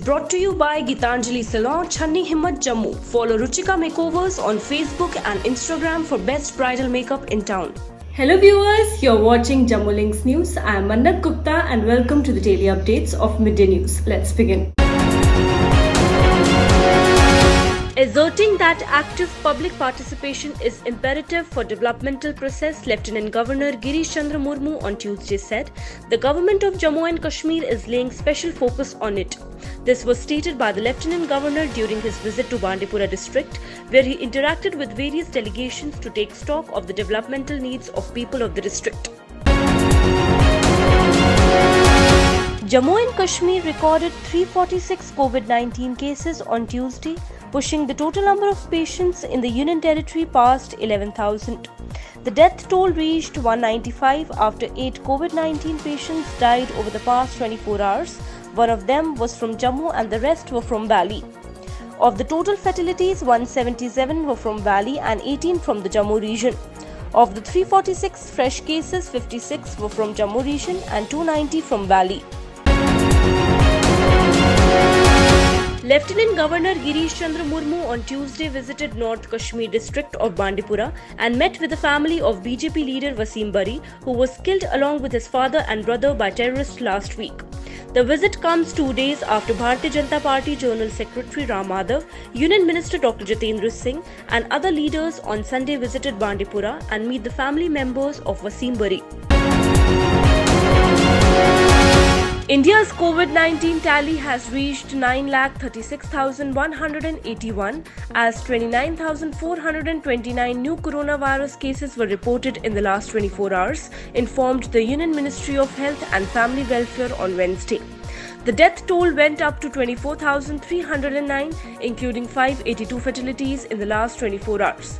brought to you by Gitanjali Salon, Channi Himmat, Jammu. Follow Ruchika Makeovers on Facebook and Instagram for best bridal makeup in town. Hello viewers, you're watching Jammu Links News. I am Mannat Gupta and welcome to the daily updates of Midday News. Let's begin. Asserting that active public participation is imperative for developmental process, Lieutenant Governor Girish Chandra Murmu on Tuesday said the government of Jammu and Kashmir is laying special focus on it. This was stated by the Lieutenant Governor during his visit to Bandipora district, where he interacted with various delegations to take stock of the developmental needs of people of the district. Jammu and Kashmir recorded 346 COVID-19 cases on Tuesday, pushing the total number of patients in the Union Territory past 11,000. The death toll reached 195 after 8 COVID-19 patients died over the past 24 hours. One of them was from Jammu and the rest were from Valley. Of the total fatalities, 177 were from Valley and 18 from the Jammu region. Of the 346 fresh cases, 56 were from Jammu region and 290 from Valley. Lieutenant Governor Girish Chandra Murmu on Tuesday visited North Kashmir district of Bandipora and met with the family of BJP leader Wasim Bari, who was killed along with his father and brother by terrorists last week. The visit comes 2 days after Bharatiya Janata Party General Secretary Ram Madhav, Union Minister Dr. Jitendra Singh and other leaders on Sunday visited Bandipora and meet the family members of Wasim Bari. India's COVID-19 tally has reached 9,36,181 as 29,429 new coronavirus cases were reported in the last 24 hours, informed the Union Ministry of Health and Family Welfare on Wednesday. The death toll went up to 24,309, including 582 fatalities in the last 24 hours.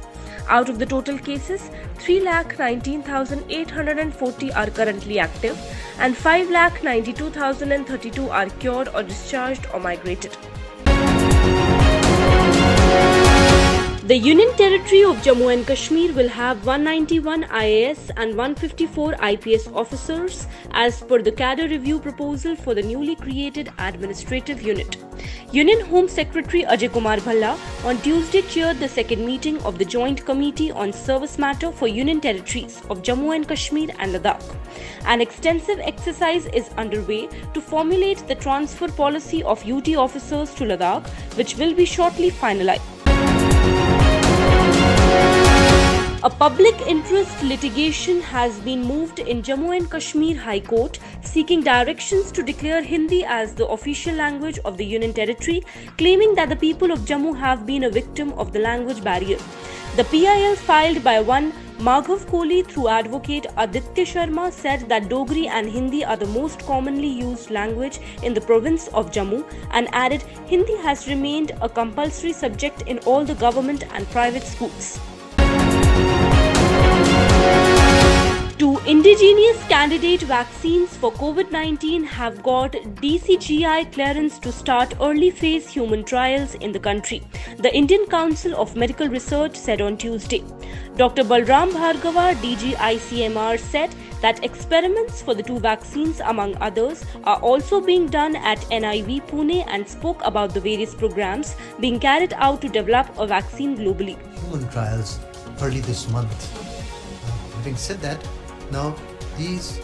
Out of the total cases, 3,19,840 are currently active and 5,92,032 are cured or discharged or migrated. The Union Territory of Jammu and Kashmir will have 191 IAS and 154 IPS officers as per the cadre review proposal for the newly created administrative unit. Union Home Secretary Ajay Kumar Bhalla on Tuesday chaired the second meeting of the Joint Committee on Service Matter for Union Territories of Jammu and Kashmir and Ladakh. An extensive exercise is underway to formulate the transfer policy of UT officers to Ladakh, which will be shortly finalized. A public interest litigation has been moved in Jammu and Kashmir High Court seeking directions to declare Hindi as the official language of the Union Territory, claiming that the people of Jammu have been a victim of the language barrier. The PIL filed by one Maghav Kohli through advocate Aditya Sharma said that Dogri and Hindi are the most commonly used language in the province of Jammu and added Hindi has remained a compulsory subject in all the government and private schools. Two indigenous candidate vaccines for COVID-19 have got DCGI clearance to start early phase human trials in the country, the Indian Council of Medical Research said on Tuesday. Dr. Balram Bhargava, DG ICMR, said that experiments for the two vaccines, among others, are also being done at NIV Pune and spoke about the various programs being carried out to develop a vaccine globally. Human trials early this month. Having said that, now these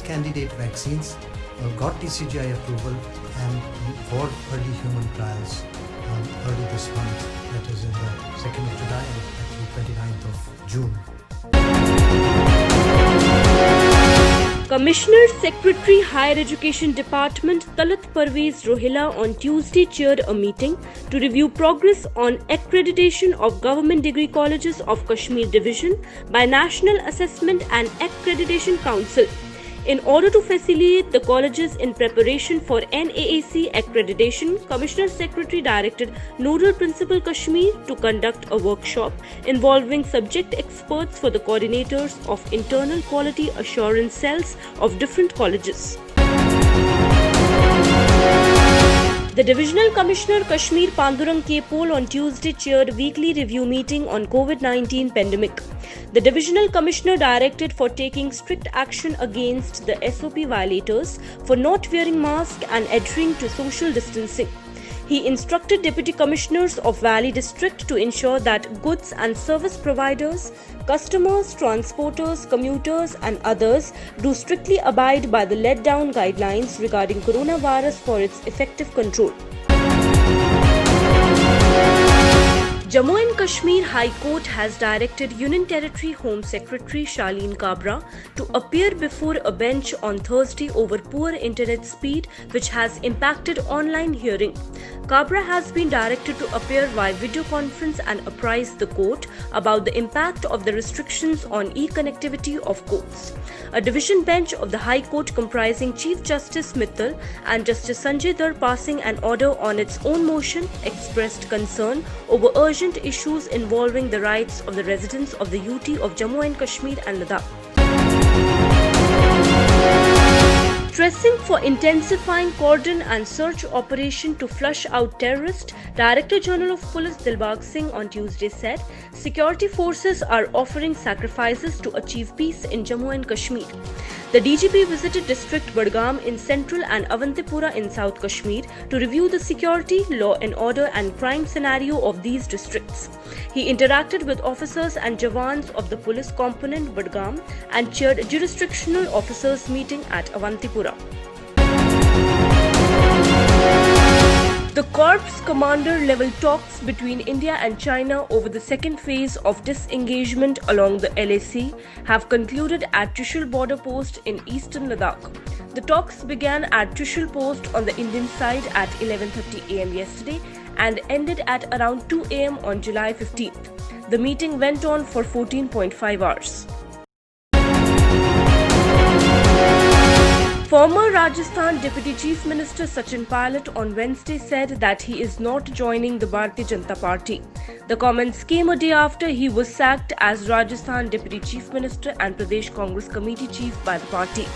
candidate vaccines got DCGI approval and for early human trials early this month, that is in the 2nd of July and actually 29th of June. Commissioner Secretary Higher Education Department Talat Parvez Rohila on Tuesday chaired a meeting to review progress on accreditation of Government Degree Colleges of Kashmir Division by National Assessment and Accreditation Council. In order to facilitate the colleges in preparation for NAAC accreditation, Commissioner Secretary directed Nodal Principal Kashmir to conduct a workshop involving subject experts for the coordinators of internal quality assurance cells of different colleges. The Divisional Commissioner Kashmir Pandurang K. Pol on Tuesday chaired weekly review meeting on COVID-19 pandemic. The Divisional Commissioner directed for taking strict action against the SOP violators for not wearing masks and adhering to social distancing. He instructed Deputy Commissioners of Valley District to ensure that goods and service providers, customers, transporters, commuters and others do strictly abide by the laid down guidelines regarding coronavirus for its effective control. Jammu and Kashmir High Court has directed Union Territory Home Secretary Shaleen Kabra to appear before a bench on Thursday over poor internet speed which has impacted online hearing. Kabra has been directed to appear via video conference and apprise the court about the impact of the restrictions on e-connectivity of courts. A division bench of the High Court comprising Chief Justice Mittal and Justice Sanjay Dar passing an order on its own motion expressed concern over urgent issues involving the rights of the residents of the UT of Jammu and Kashmir and Ladakh. Stressing for intensifying cordon and search operation to flush out terrorists, Director General of Police Dilbag Singh on Tuesday said, security forces are offering sacrifices to achieve peace in Jammu and Kashmir. The DGP visited District Budgam in Central and Avantipura in South Kashmir to review the security, law and order and crime scenario of these districts. He interacted with officers and jawans of the police component Budgam and chaired jurisdictional officers meeting at Avantipura. The Corps Commander level talks between India and China over the second phase of disengagement along the LAC have concluded at Trishul border post in eastern Ladakh. The talks began at Trishul post on the Indian side at 11:30 am yesterday and ended at around 2 am on July 15th. The meeting went on for 14.5 hours. Former Rajasthan Deputy Chief Minister Sachin Pilot on Wednesday said that he is not joining the Bharatiya Janata Party. The comments came a day after he was sacked as Rajasthan Deputy Chief Minister and Pradesh Congress Committee Chief by the party.